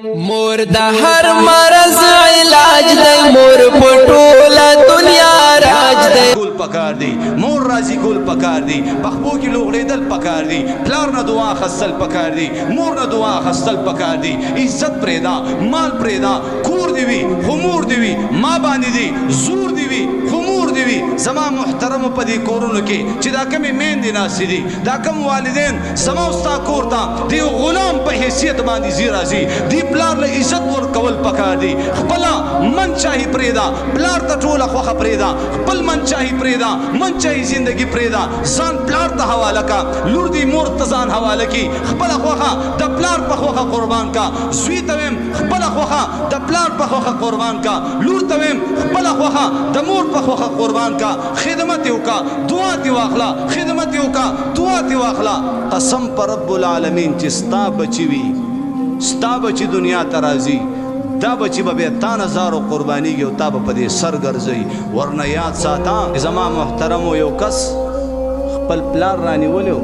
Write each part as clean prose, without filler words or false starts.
مور د هر مرض علاج دی مور پټوله دنیا راج دی کول پکار دی مور راضی کول پکار دی پخبو کې لوغړېدل پکار دی پلار نه دعا خستل پکار دی مور نه دعا خستل پکار دی عزت پرېدا مال پرېدا کور دی وي خمور دی وي ما باندې دی زور دی وي خمور دی وي زما محترم په دې کورونو کې چې دا کمې میندې ناستې دي دا کم والدین زما ستا کور ته د یو غلام په حیثیت باندې ځي راځي دی پلار له عزت ورکول پکار دی خپله منچاهي پرېږده پلار ته ټوله خوښه پرېږده خپل منچاهي پرېږده منچاهي زندګي پرېږده ځان پلار ته حواله کا لور دی مور ته ځان حواله کړي خپله خوښه د پلار په خوښه قربان کا زوی ته ویم خپله خوښه د پلار په خوښه قربان کا لور ته ویم خپله خوښه د مور په خوښه قربان کا خدمت یې وکړه دعا دې واخله خدمت یې وکړه دعا دې واخله قسم په رب العالمین چې ستا بچي وي ستا بچي دنیا ته راځي دا بچی به تا نظارو قربانیږي او تا به په دې سر ګرځوي ورنه یاد ساته زما محترمو یو کس خپل پلار رانیولی و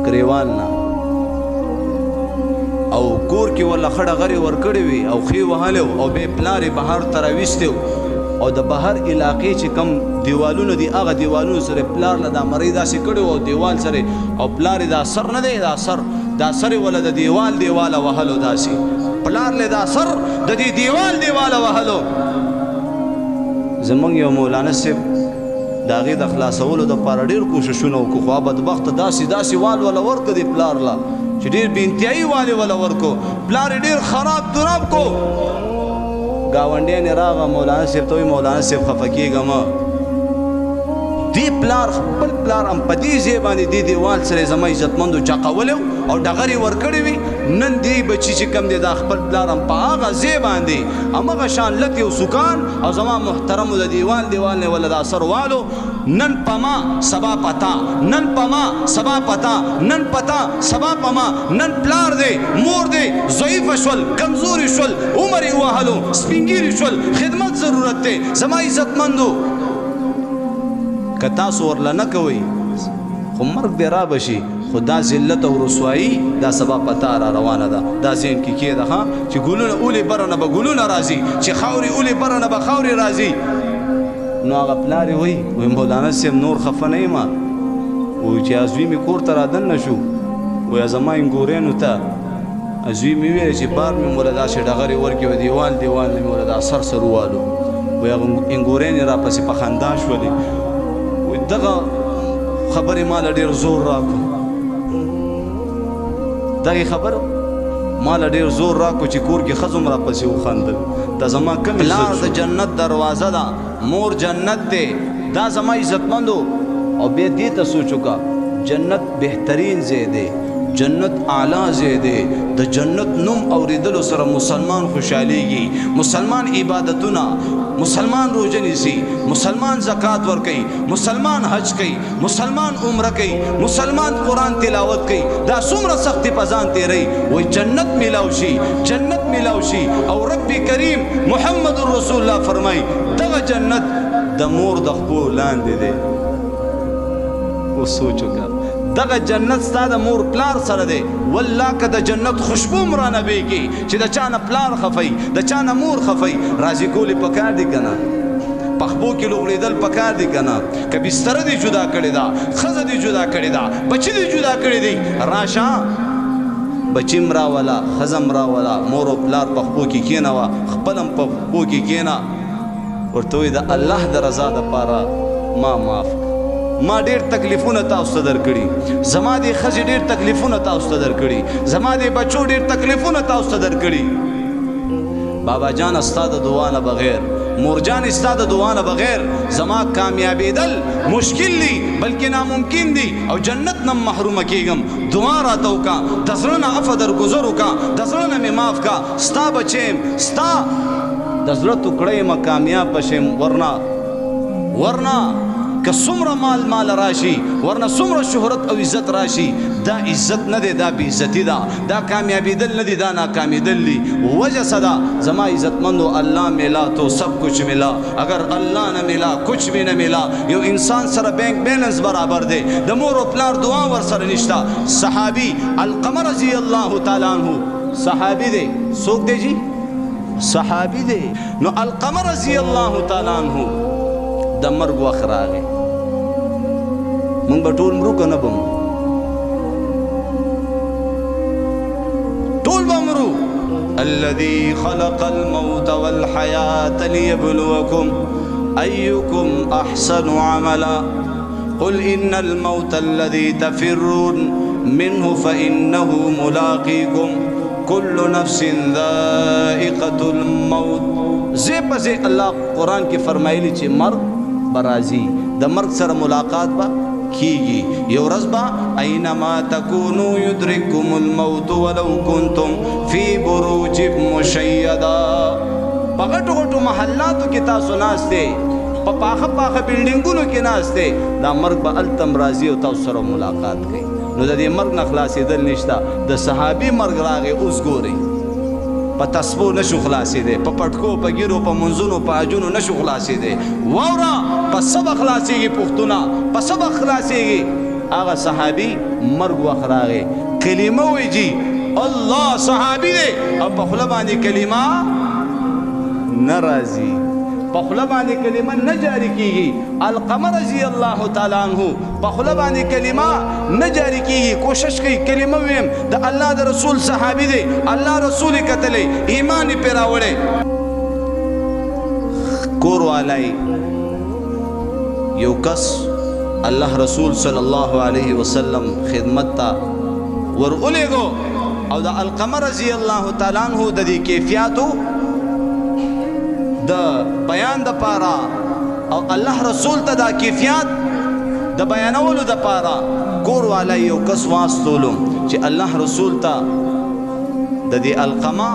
ګریوان نه او کور کې ورله خړه غرې ورکړې وي او ښې وهلی و او بیا پلار یې بهر ته راویستی و او د بهر علاقې چې کم دیوالونه دي هغه دیوالونو سره پلار له دا مرۍ داسې کړی و او دیوال سره او پلار یې دا سر نه دی دا سر یې وله د دیواله وهلو داسې پلار له دا سر د دې دیواله وهلو زمونږ یو مولانا صاحب د هغې د خلاصولو دپاره ډېر کوششونه وکړو خو بدبخته داسې وال وله ورکړه دې پلار له چې ډېر بې انتهایي وال یې وله ورکړو پلار یې ډېر خراب دراب کو ګاونډیان یې راغه مولانا صاحب ته وایي مولانا صاحب خفه کېږه مه دی پلار خپل پلار هم په دې ځای باندې دې دیوال سره زما عزتمندو چاقولی او ډغرې ورکړې وي نن دې بچي چې کم دی دا خپل پلار هم په هغه ځای باندې همغه شان لک یو سکان او زما محترمو د دیوال نه ولا دا سر والو نن پما سبا پتا نن پما سبا پتا نن پتا سبا پما نن پلار دی مور دی ضعیف شول کمزوري شول عمر یې وهلو سپینګیري شول خدمت ضرورت دی زما عزتمندو که تاسو ورله نه کوئ خو مرګ دې را بشي خو دا ذلت او رسوایي دا سبا پتا را روانه ده دا ذهن کې کېده ښه چې ګلونه اولې بره نه به ګلونه راځي چې خاورې اولې بره نه به خاورې راځي نو هغه پلار یې وایي مولانا صاحب نور خفه نه یم وایي چې زوی مې کور ته رادننه شو وایي زما انګورینو ته زوی مې ویل چې بار مې موله داسې ډغرې ورکړې وه دیوال مې موله دا سر والو وایي هغه انګورینې راپسې په خندا شولې دغه خبرې ماله ډېر زور راکړو دغې خبرو ماله ډېر زور راکړو چې کور کې ښځو هم راپسې وخندل دا زما کم پلار د جنت دروازه ده مور جنت دی دا زما عزتمندو او بیا دې ته سوچ وکړه جنت بهترین ځای دی جنت اعلی ځای دی د جنت نوم اورېدلو سره مسلمان خوشحالیږي مسلمان عبادتونه مسلمان روزه نیسي مسلمان زکات ورکوي مسلمان حج کوي مسلمان عمره کوي مسلمان قرآن تلاوت کوي دا څومره سختي په ځان تېروي وایي جنت میلاو شي او رب کریم محمد رسول الله فرمایي دغه جنت د مور د خپو لاندې دی اوس سوچ وکړه دغه جنت ستا د مور پلار سره دی والله که د جنت خوشبو م رانبېږي چې د چا نه پلار خفئ د چا نه مور خفئ راضي کول یې پکار دي که نه پخبو کې لوغړېدل پکار دي که نه که بستره دې جدا کړې ده ښځه دې جدا کړې ده بچي دې جدا کړې دی راشه بچي م راوله ښځه م راوله مور او پلار پخبو کې کښېنوه خپل هم پخبو کې کښېنه ورته وایي د الله د رضا دپاره ما معاف ما ډېر تکلیفونه تاسو ته درکړي زما دې ښځې ډېر تکلیفونه تاسو ته درکړي زما دې بچو ډېر تکلیفونه تاسو ته درکړي بابا جان ستا د دعا نه بغیر مور جان ستا د دعا نه بغیر زما کامیابېدل مشکل دي بلکې ناممکن دي او جنت نه محرومه کېږم دعا راته وکړه د زړه نه عفه درګذر وکړه د زړه نه مې معاف کړه ستا بچی یم ستا د زړه ټوکړه یم کامیاب بشم ورنه که څومره مال راشي ورنه څومره شهرت او عزت راشي دا عزت نه دی دا بې عزتي ده دا کامیابېدل نه دي دا ناکامیدل دي وجه څه ده زما عزتمندو الله ملا تو سب کچھ ملا اگر الله نه ملا کچھ بھی نه ملا یو انسان سره بینک بیلنس برابر دی د مور او پلار دعا ورسره نشته صحابي القمه رضی الله تعالی عنه صحابي دی څوک دی جی صحابي دی نو علقمه رضی الله تعالی عنہ د مرګ وخت راغی مونږ به ټول مرو که نه به مرو ټول به مرو الذي خلق الموت والحياة ليبلوكم أيكم أحسن عملا قل إن الموت الذي تفرون منه فإنه ملاقيكم كل نفس ذائقة الموت زي پسې الله قرآن کې فرمایلی چې مرګ برازي د مرګ سره ملاقات با کیږي یو ورځ با اينما تكونوا يدرككم الموت ولو كنتم في بروج مشيدا په غټو غټو محلاتو کې تاسو ناشته په پاخه پاخه بلډینګونو کې ناشته دا مرګ به التم راځي او تاسو سره ملاقات کوي نو د دې مرګ نه خلاصېدل نشته د صحابي مرګ راغی اوس ګورئ په تسبو نشو خلاصېدی په پټکو په ګیرو په منځونو په حجونو نشو خلاصېدی واوره په سبه خلاصېږي پښتونه په سبه خلاصېږي هغه صحابي مرګ وخت راغی کلمه وایي جي الله صحابي دی او په خوله باندې کلمه نه راځي په خوله باندې کلمه نه جاری کیږي علقمه رضی الله تعالی عنہ په خوله باندې کلمه نه جاری کیږي کوشش کوي کلمه ویم د الله د رسول صحابي دی الله رسول کتلې ایمان یې پرې راوړی کور والی یو کس الله رسول صلی الله علیه وسلم خدمت ته ورغلیږو او د علقمه رضی الله تعالی عنہ د دې کیفیاتو د بیان د پاره او الله رسول ته دا کیفیت د بیانولو د پاره کور والا یو کس واستولو چې الله رسول ته د دې علقمه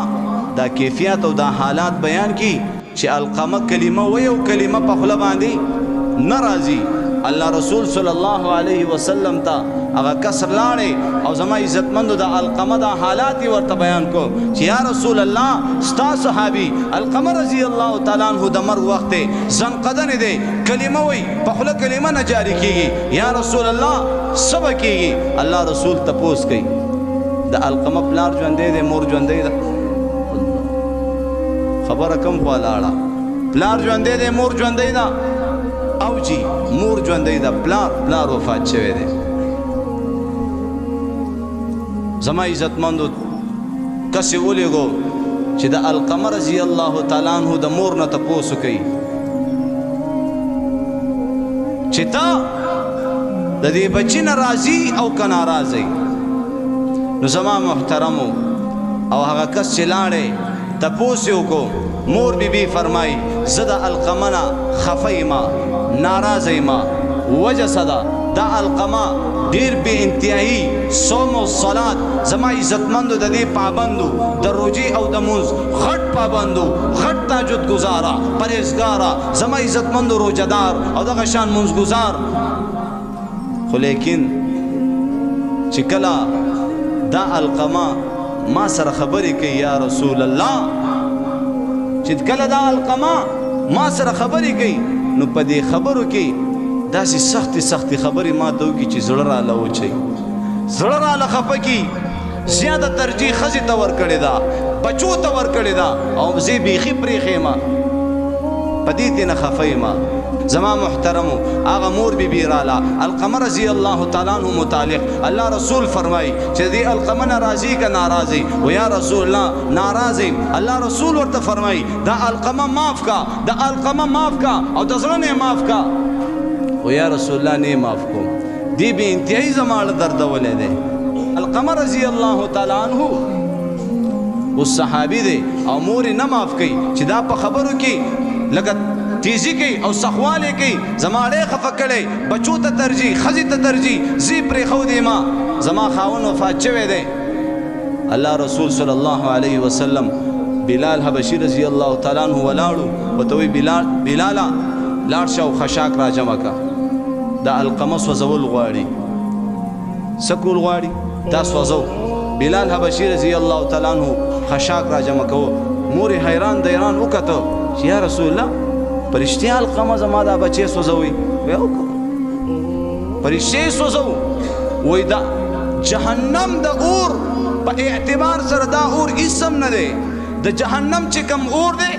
دا کیفیت او دا حالات بیان کی چې علقمه کلمه و یو کلمه په خوله باندې ناراضي الله رسول صلی الله علیه وسلم ته هغه کسر لاړې او زما عزتمندو د علقمه د حالات ورته بیان کو چې یا رسول الله ستا صحابي علقمه رضی الله تعالی عنہ د مرګ وخت زنقدن دی کلمه وای په خوله کلمه نه جاری کیږي یا رسول الله سبا کیږي الله رسول تپوس کوي د علقمه پلار ژوندې دی مور ژوندې ده خبره کم خو لاړه پلار ژوندې دی مور ژوندې ده او جی مور ژوندې ده پلار وفات شوی دی زما عزتمندو کسې ولیږو چې د علقمه رضی الله تعالی عنہ د مور نه تپوس کوي چې تا د دې بچی نه راضي او که ناراضي نو زما محترمو او هغه کس چې لاړې تپوس یې وکړو مور بی فرمای زه د علقمه نه خفه یمه ناراضه یمه وجه څه ده دا علقمه ډیر بے انتهایی صوم او صلات زما عزتمندو د دې پابندو د روزي او د منځ غټ پابندو غټ تهجد گزارا پرهیزګارا زما عزتمندو روزدار او دغه شان منځ گزار خو لیکن چې کله دا علقمه ما سره خبرې کوي یا رسول الله چې کله دا علقمه ما سره خبرې کوي نو په دې خبرو کې داسې سختې خبرې ما ته وکړي چې زړه راله وچوي زړه راله خفه کي زیاده ترجیح ښځې ته ورکړې ده بچو ته ورکړې ده او زه بیخي پرېښې یم په دې تېنه خفه یم زما محترمو هغه مور بی راله علقمه رضی الله تعالی عنہ متعلق الله رسول فرمای چې دې علقمه نه راضي که ناراضي و یا رسول الله ناراضي الله رسول ورته فرمای دا علقمه معاف کا دا علقمه معاف کا او د زړه نه معاف کا و یا رسول الله نه معاف کوم دی به انتهایی زماړه دردولې دی علقمه رضی الله تعالی عنہ او صحابي دی او مور نه معاف کوي چې دا په خبرو کې لکه تیزی کوي او سخواله کوي زماړه خفه کړي بچو ته ترجیح خزي ته ترجیح زی پرې خو دی ما زما خاون وفات شوی دی الله رسول صلی الله علیه وسلم بلال حبشی رضی الله تعالی عنہ ولاړو وتوی بلالا لاړ شو خشاک را جمع کا دا علقمه سوزول غواړي سکول غواړي دا سوزو بلال حبشی رضی الله تعالی عنہ خشاک را جمع کو مور حیران دیران وکړه چې یا رسول الله پرشتي علقمه زما دا بچي سوزوي ویو پرشتي سوزو وای دا جهنم د اور په اعتبار سره دا اور اسم نه دی د جهنم چې کم اور دی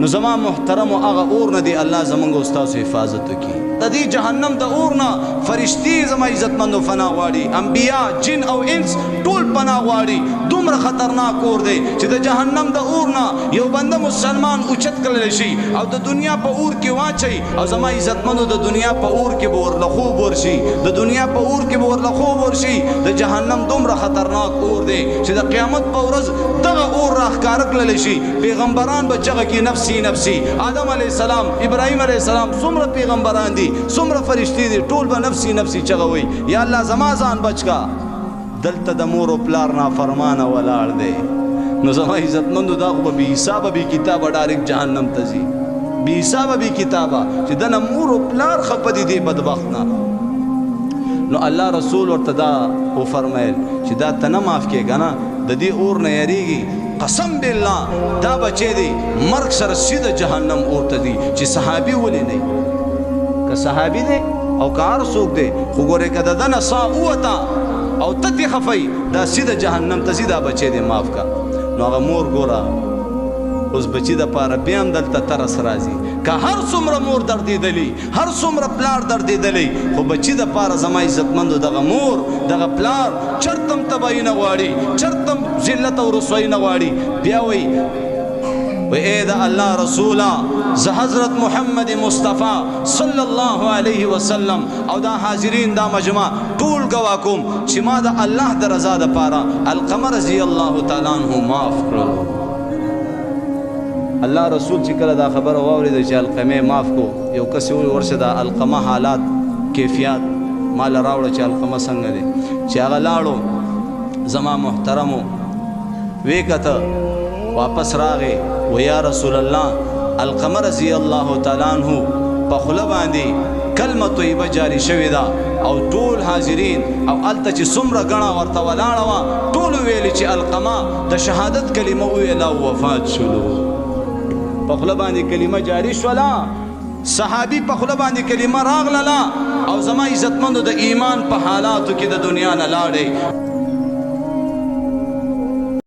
نو زما محترم هغه اور نه دی الله زمونږ او ستاسو حفاظت وکړي د دې جهنم د اور نه فرشتي زما عزتمندو فنا غواړي انبیا جن او انس ټول پناه غواړي دومره خطرناک اور دی چې د جهنم د اور نه یو بنده مسلمان اوچت کړلی شي او د دنیا په اور کې واچي او زما عزتمندو د دنیا په اور کې به ورله خوب ورشي د دنیا په اور کې به ورله خوب ورشي د جهنم دومره خطرناک اور دی چې د قیامت په ورځ دغه اور راښکاره کړلی شي پیغمبران به چغه کې نفسي نفسي آدم علیه السلام ابراهیم علیه السلام څومره پیغمبران دي څومره فرشتي دي ټول به نفسي نفسي چغه وي یا الله زما ځان بچ کا دلته د مور او پلار نافرمانه ولاړ دی نو زما عزتمندو دا خو به بې حسابه بې کتابه ډایرکټ جهنم ته ځي بې حسابه بې کتابه چې دنه مور او پلار خفه دي دې بدبخت نه نو الله رسول ورته دا وفرمیل چې دا ته نه معاف کېږه نه د دې اور نه یریږي قسم بالله دا بچی دی مرګ سره سیده جهنم اور ته دی چې صحابي ولې نه که صحابي دی او که هر څوک دی خو ګورې که د دنه سا ووته او ته ترې خفئ دا سیده جهنم ته ځي دا بچی دی معاف کا نو هغه مور ګوره اوس بچی دپاره بیا هم دلته ترس راځي که هر څومره مور دردېدلی هر څومره پلار دردېدلی خو بچی دپاره زما عزتمندو دغه مور دغه پلار چرته هم تباهي نه غواړي چرته هم ذلت او رسوایي نه غواړي بیا وایي اے دا اللہ رسولا ز حضرت محمد مصطفی صلی اللہ علیہ وسلم او دا حاضرین دا مجمع طول گواکم چی ما دا اللہ دا رضا دا پارا القمر رضی اللہ تعالیٰ عنہ معاف کرو اللہ رسول چی کل دا خبر واوری دا چی القمه معاف کو یو کسی ورش دا القمه حالات کیفیات مال راوڑا چی القمه سنگ دے چی اغلاڑو زما محترمو ویکتا واپس راغے و یا رسول اللہ القمر رضی اللہ تعالیٰ عنہ پا خلا باندی کلمہ طیبہ جاری شوی دا او ټول حاضرین او التا چی سمر گنا ورطا ولاڑوا ټول ویلی چی القمہ دا شہادت کلمہ ویلا وفات شلو پا خلا باندی کلمہ جاری شولا صحابی پا خلا باندی کلمہ راغ للا او زما عزتمندو دا ایمان پا حالاتو کی دا دنیا نلاڑے